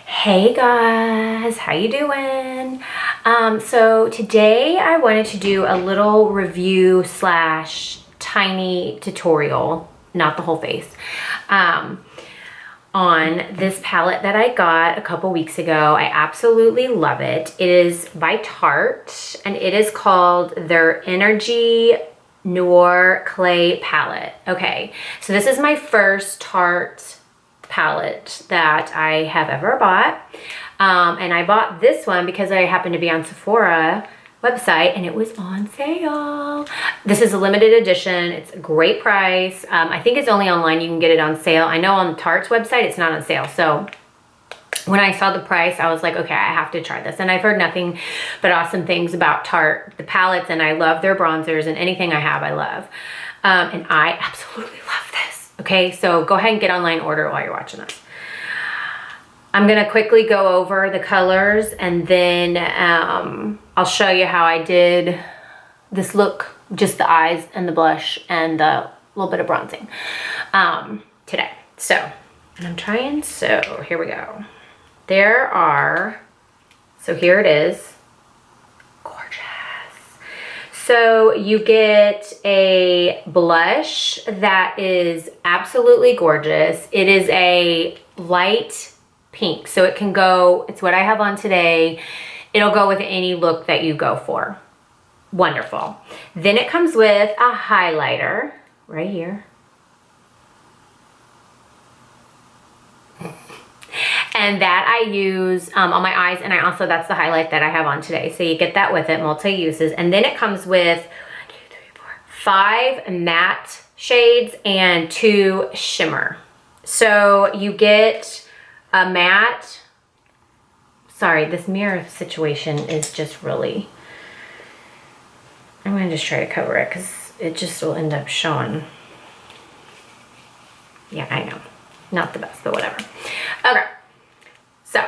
Hey guys, how you doing? So today I wanted to do a little review slash tiny tutorial, not the whole face, on this palette that I got a couple weeks ago. I absolutely love it. It is by Tarte and it is called their Energy Noir Clay Palette. Okay, so this is my first Tarte palette that I have ever bought. And I bought this one because I happened to be on Sephora website and it was on sale. This is a limited edition. It's a great price. I think it's only online. You can get it on sale. I know on Tarte's website it's not on sale. So when I saw the price, I was like, okay, I have to try this. And I've heard nothing but awesome things about Tarte, the palettes, and I love their bronzers, and anything I have, I love. And I absolutely love this. Okay, so go ahead and get online order while you're watching this. I'm gonna quickly go over the colors and then I'll show you how I did this look, just the eyes and the blush and the little bit of bronzing today. So, and I'm trying, so here we go. There are, so here it is. So you get a blush that is absolutely gorgeous. It is a light pink, so it can go, it's what I have on today. It'll go with any look that you go for. Wonderful. Then it comes with a highlighter right here. And that I use on my eyes, and I also, that's the highlight that I have on today. So you get that with it, multi-uses. And then it comes with 5 matte shades and 2 shimmer. So you get a matte, sorry, this mirror situation is just really, I'm gonna just try to cover it because it just will end up showing. Yeah, I know, not the best, but whatever. Okay. So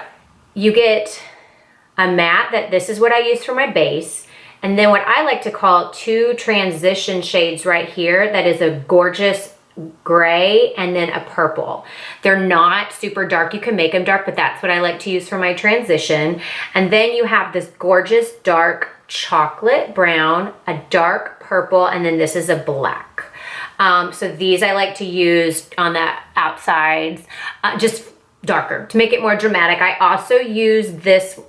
you get a matte, that this is what I use for my base. And then what I like to call 2 transition shades right here. That is a gorgeous gray and then a purple. They're not super dark. You can make them dark, but that's what I like to use for my transition. And then you have this gorgeous dark chocolate brown, a dark purple, and then this is a black. So these I like to use on the outsides, just darker to make it more dramatic. I also use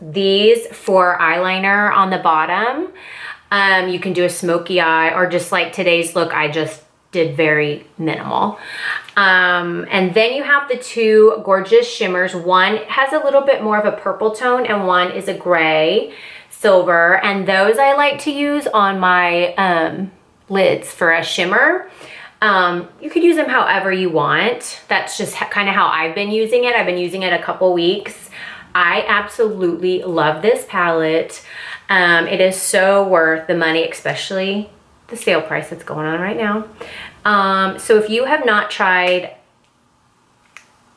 these for eyeliner on the bottom. You can do a smoky eye, or just like today's look, I just did very minimal. And then you have the 2 gorgeous shimmers. One has a little bit more of a purple tone and one is a gray silver, and those I like to use on my lids for a shimmer. You could use them however you want. That's just kind of how I've been using it. I've been using it a couple weeks. I absolutely love this palette. It is so worth the money, especially the sale price that's going on right now. So if you have not tried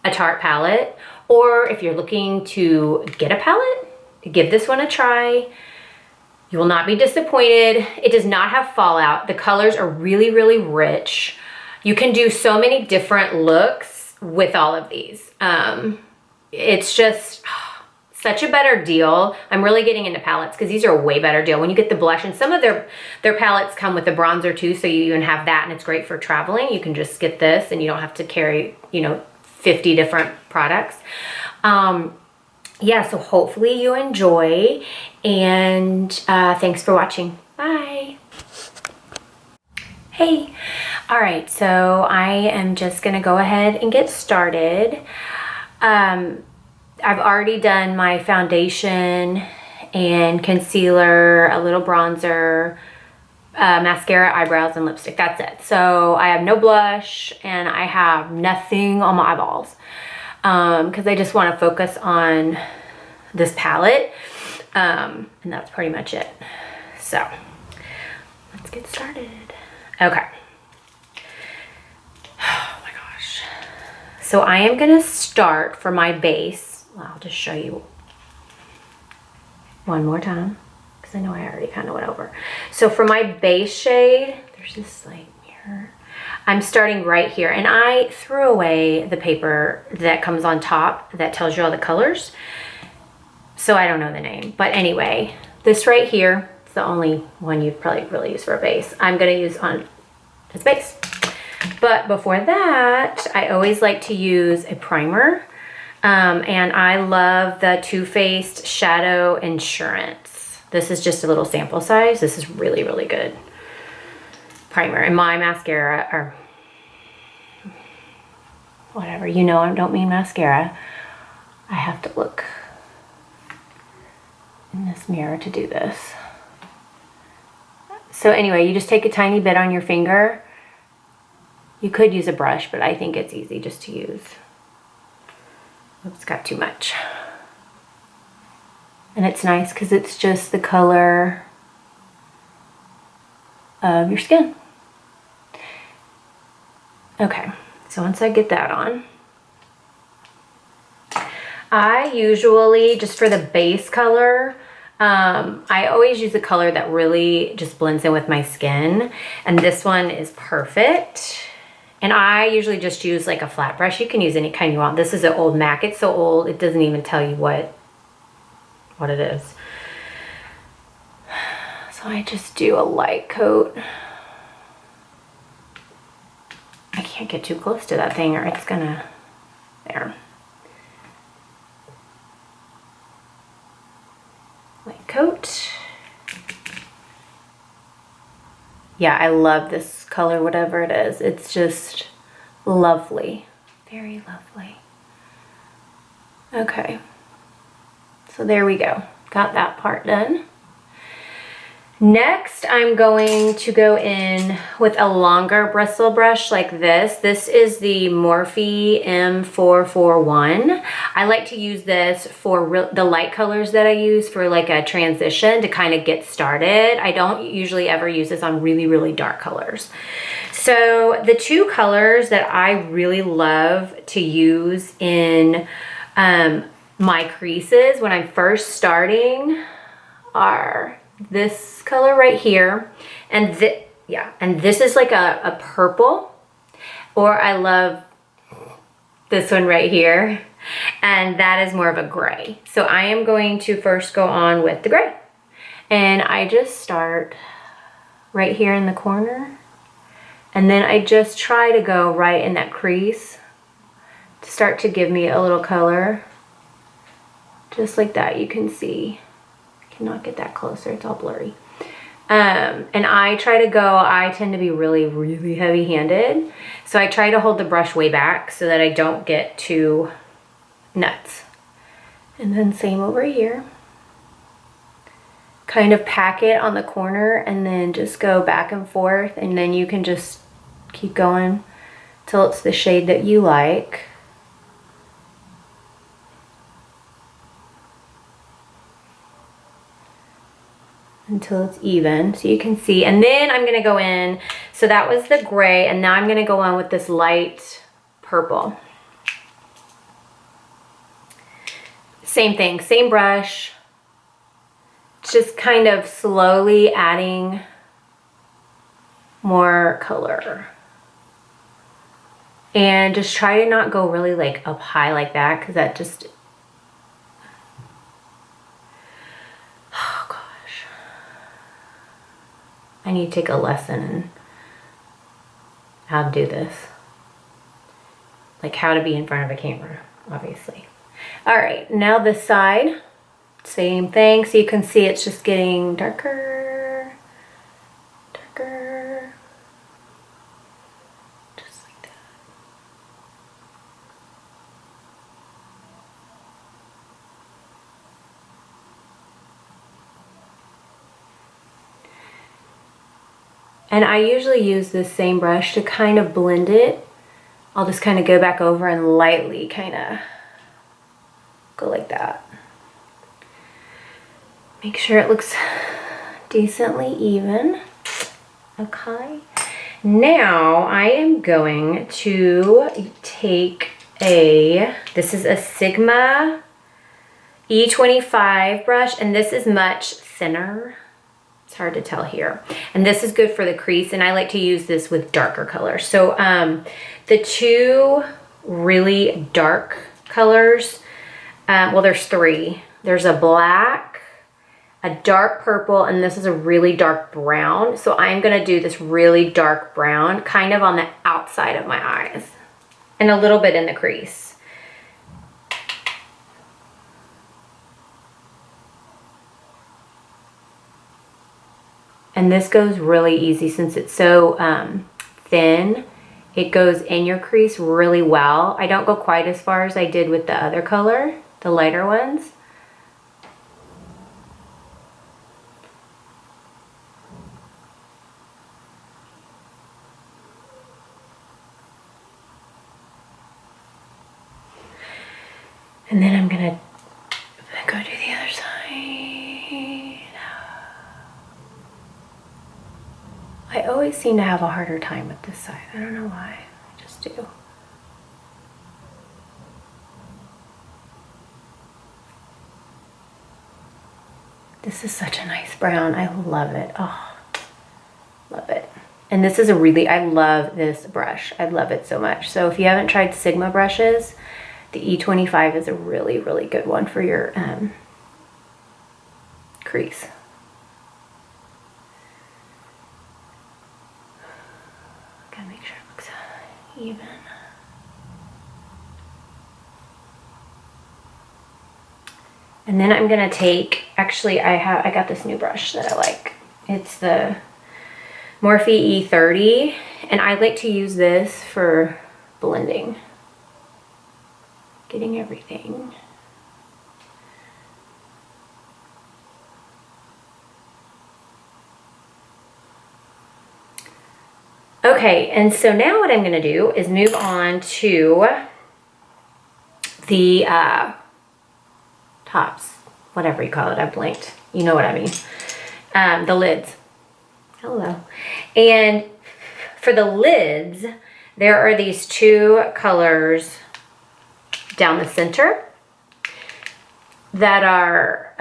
a Tarte palette, or if you're looking to get a palette, give this one a try. You will not be disappointed. It does not have fallout. The colors are really, really rich. You can do so many different looks with all of these. It's just such a better deal. I'm really getting into palettes because these are a way better deal. When you get the blush, and some of their palettes come with a bronzer too, so you even have that, and it's great for traveling. You can just get this and you don't have to carry, 50 different products. Yeah, so hopefully you enjoy, and thanks for watching. Bye. Hey. All right, so I am just gonna go ahead and get started. I've already done my foundation and concealer, a little bronzer, mascara, eyebrows, and lipstick. That's it. So I have no blush and I have nothing on my eyeballs. Because I just want to focus on this palette, and that's pretty much it. So let's get started. Okay. Oh my gosh. So I am gonna start for my base. Well, I'll just show you one more time because I know I already kind of went over. So for my base shade, there's this like mirror. I'm starting right here, and I threw away the paper that comes on top that tells you all the colors. So I don't know the name, but anyway, this right here is the only one you'd probably really use for a base. I'm gonna use on as base. But before that, I always like to use a primer. And I love the Too Faced Shadow Insurance. This is just a little sample size. This is really, really good primer. And my mascara, or whatever, you know I don't mean mascara. I have to look in this mirror to do this. So anyway, you just take a tiny bit on your finger. You could use a brush, but I think it's easy just to use. Oops, got too much. And it's nice because it's just the color of your skin. Okay, so once I get that on, I usually, just for the base color, I always use a color that really just blends in with my skin. And this one is perfect. And I usually just use like a flat brush. You can use any kind you want. This is an old MAC. It's so old, it doesn't even tell you what it is. So I just do a light coat. I can't get too close to that thing or it's gonna, there. Light coat. Yeah, I love this color, whatever it is. It's just lovely, very lovely. Okay, so there we go. Got that part done. Next, I'm going to go in with a longer bristle brush like this. This is the Morphe M441. I like to use this for the light colors that I use for like a transition to kind of get started. I don't usually ever use this on really, really dark colors. So the two colors that I really love to use in my creases when I'm first starting are this color right here, and this is like a purple, or I love this one right here, and that is more of a gray. So I am going to first go on with the gray, and I just start right here in the corner, and then I just try to go right in that crease to start to give me a little color, just like that. You can see, cannot get that closer, it's all blurry. And I try to go, I tend to be really, really heavy-handed, so I try to hold the brush way back so that I don't get too nuts. And then same over here. Kind of pack it on the corner and then just go back and forth, and then you can just keep going till it's the shade that you like. Until it's even, so you can see. And then I'm gonna go in, so that was the gray, and now I'm gonna go on with this light purple. Same thing, same brush, just kind of slowly adding more color. And just try to not go really like up high like that, because that just, I need to take a lesson in how to do this. Like how to be in front of a camera, obviously. All right, now this side, same thing. So you can see it's just getting darker, darker, just like that. And I usually use this same brush to kind of blend it. I'll just kind of go back over and lightly kind of go like that. Make sure it looks decently even. Okay. Now I am going to take this is a Sigma E25 brush, and this is much thinner It's hard to tell here. And this is good for the crease, and I like to use this with darker colors. So the two really dark colors, well, there's three. There's a black, a dark purple, and this is a really dark brown. So I'm gonna do this really dark brown kind of on the outside of my eyes and a little bit in the crease. And this goes really easy since it's so thin. It goes in your crease really well. I don't go quite as far as I did with the other color, the lighter ones. And then I'm gonna go do the other side. I always seem to have a harder time with this side. I don't know why, I just do. This is such a nice brown. I love it. Oh, love it. And this is a really, I love this brush. I love it so much. So if you haven't tried Sigma brushes, the E25 is a really, really good one for your crease. Gotta make sure it looks even. And then I'm gonna take, actually I got this new brush that I like. It's the Morphe E30, and I like to use this for blending. Getting everything. Okay, and so now what I'm gonna do is move on to the tops, whatever you call it, I blanked. You know what I mean. The lids. Hello. And for the lids, there are these two colors down the center that are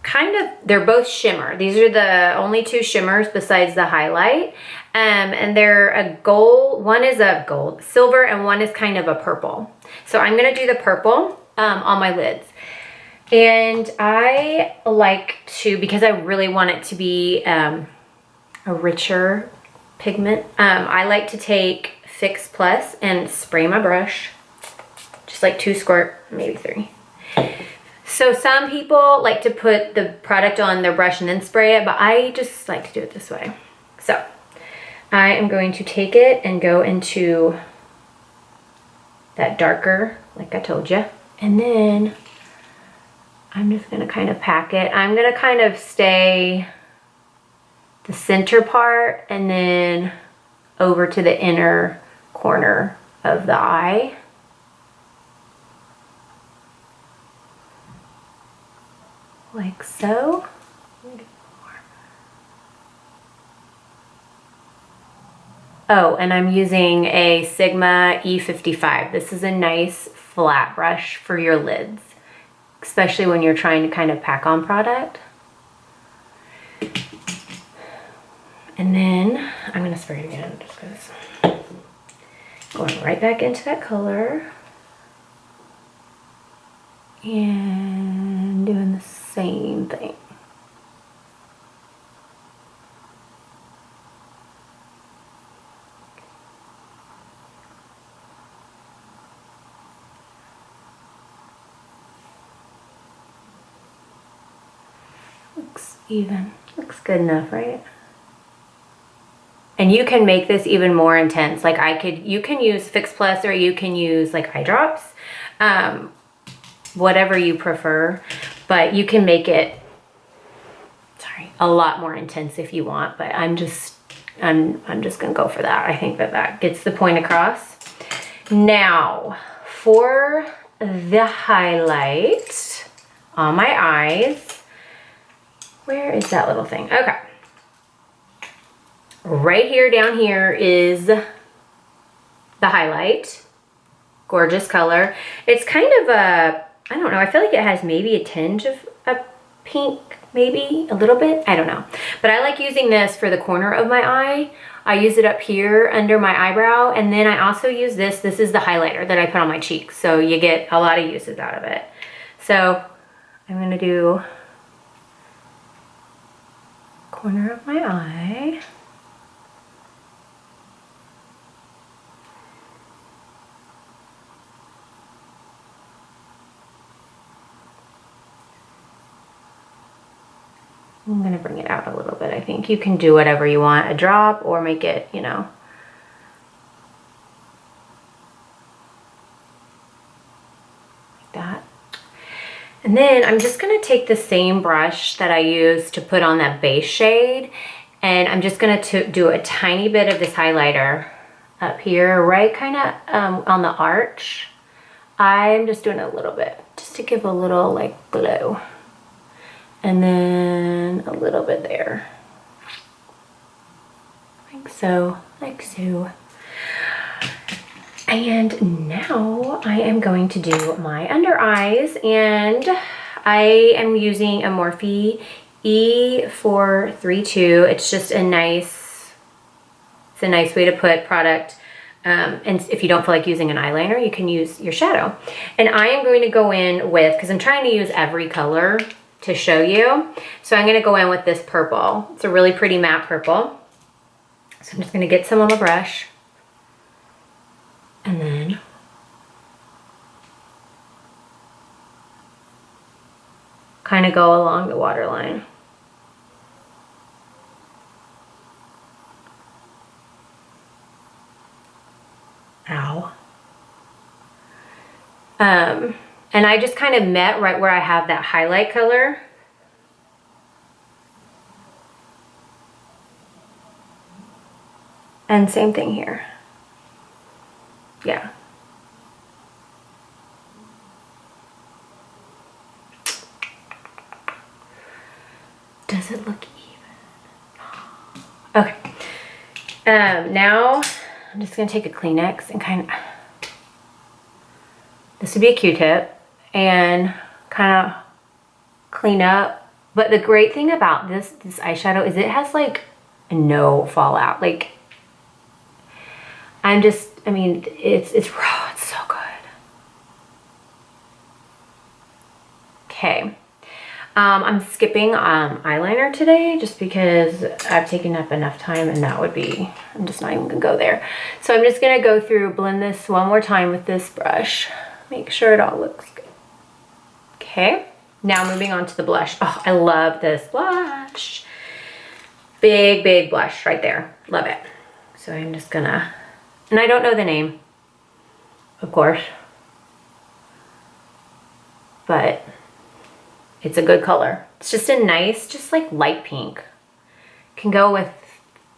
kind of, they're both shimmer. These are the only two shimmers besides the highlight. And they're a gold, one is a gold, silver, and one is kind of a purple. So I'm gonna do the purple on my lids. And I like to, because I really want it to be a richer pigment, I like to take Fix Plus and spray my brush. Just like 2 squirt, maybe 3. So some people like to put the product on their brush and then spray it, but I just like to do it this way. So I am going to take it and go into that darker, like I told you. And then I'm just gonna kind of pack it. I'm gonna kind of stay the center part and then over to the inner corner of the eye. Like so. Oh, and I'm using a Sigma E55. This is a nice flat brush for your lids, especially when you're trying to kind of pack on product. And then I'm gonna spray it again just because. Going right back into that color. And doing the same thing. Looks even. Looks good enough, right? And you can make this even more intense. Like you can use Fix Plus or you can use like eye drops. Whatever you prefer, but you can make it, sorry, a lot more intense if you want, but I'm just gonna go for that. I think that gets the point across. Now, for the highlight on my eyes, where is that little thing? Okay. Right here, down here is the highlight. Gorgeous color. It's kind of a, I don't know, I feel like it has maybe a tinge of a pink maybe a little bit, I don't know. But I like using this for the corner of my eye. I use it up here under my eyebrow, and then I also use this. This is the highlighter that I put on my cheeks, so you get a lot of uses out of it. So I'm gonna do corner of my eye. I'm gonna bring it out a little bit, I think. You can do whatever you want, a drop or make it, you know. Like that. And then I'm just gonna take the same brush that I used to put on that base shade, and I'm just gonna do a tiny bit of this highlighter up here, right kind of on the arch. I'm just doing a little bit, just to give a little like glow. And then a little bit there. Like so, like so. And now I am going to do my under eyes, and I am using a Morphe E432. It's just a nice, it's a nice way to put product. And if you don't feel like using an eyeliner, you can use your shadow. And I am going to go in with, because I'm trying to use every color to show you. So I'm gonna go in with this purple. It's a really pretty matte purple. So I'm just gonna get some on the brush. And then kind of go along the waterline. Ow. And I just kind of met right where I have that highlight color. And same thing here. Yeah. Does it look even? Okay. Now I'm just gonna take a Kleenex and kind of, this would be a Q-tip, and kind of clean up. But the great thing about this eyeshadow is it has like no fallout. Like, I mean, it's raw, it's so good. Okay. I'm skipping eyeliner today just because I've taken up enough time, and that would be, I'm just not even gonna go there. So I'm just gonna go through, blend this one more time with this brush. Make sure it all looks good. Okay, now moving on to the blush. Oh, I love this blush. Big, big blush right there. Love it. So I'm just gonna, and I don't know the name, of course, but it's a good color. It's just a nice, just like light pink. Can go with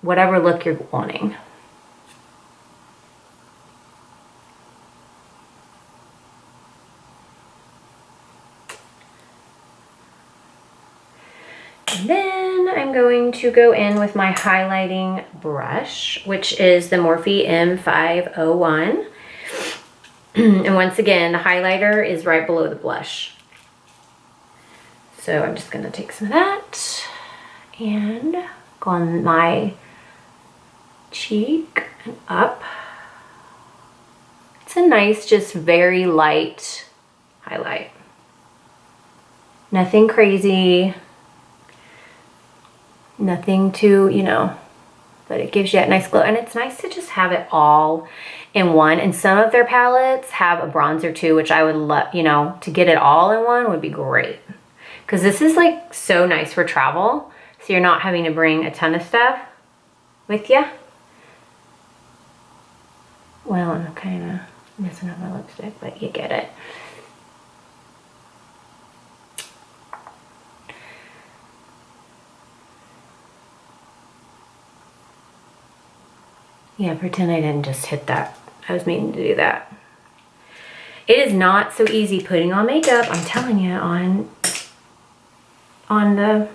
whatever look you're wanting. And then I'm going to go in with my highlighting brush, which is the Morphe M501. And once again, the highlighter is right below the blush. So I'm just gonna take some of that and go on my cheek and up. It's a nice, just very light highlight. Nothing crazy. Nothing too, you know, but it gives you that nice glow. And it's nice to just have it all in one. And some of their palettes have a bronzer too, which I would love, you know, to get it all in one would be great. Because this is like so nice for travel. So you're not having to bring a ton of stuff with you. Well, I'm kind of messing up my lipstick, but you get it. Yeah, pretend I didn't just hit that. I was meaning to do that. It is not so easy putting on makeup, I'm telling you, on the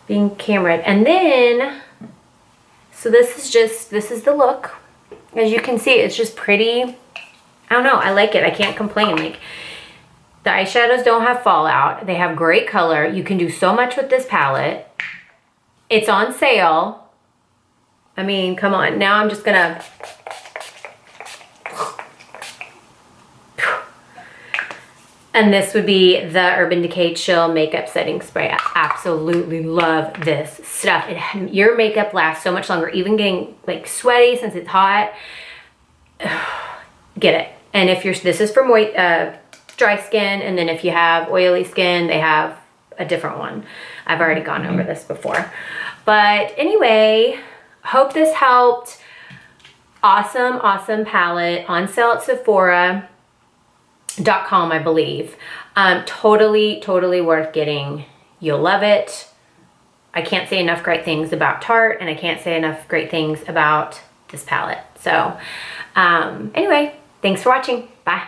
being cameraed. And then, so this is the look. As you can see, it's just pretty. I don't know, I like it. I can't complain. Like, The eyeshadows don't have fallout. They have great color. You can do so much with this palette. It's on sale. I mean, come on. Now I'm just gonna... And this would be the Urban Decay Chill Makeup Setting Spray. I absolutely love this stuff. Your makeup lasts so much longer, even getting like sweaty since it's hot. Get it. And if this is for dry skin, and then if you have oily skin, they have a different one. I've already gone over this before. But anyway, hope this helped. Awesome, awesome palette on sale at Sephora.com, I believe. Totally, totally worth getting. You'll love it. I can't say enough great things about Tarte, and I can't say enough great things about this palette. So anyway, thanks for watching. Bye.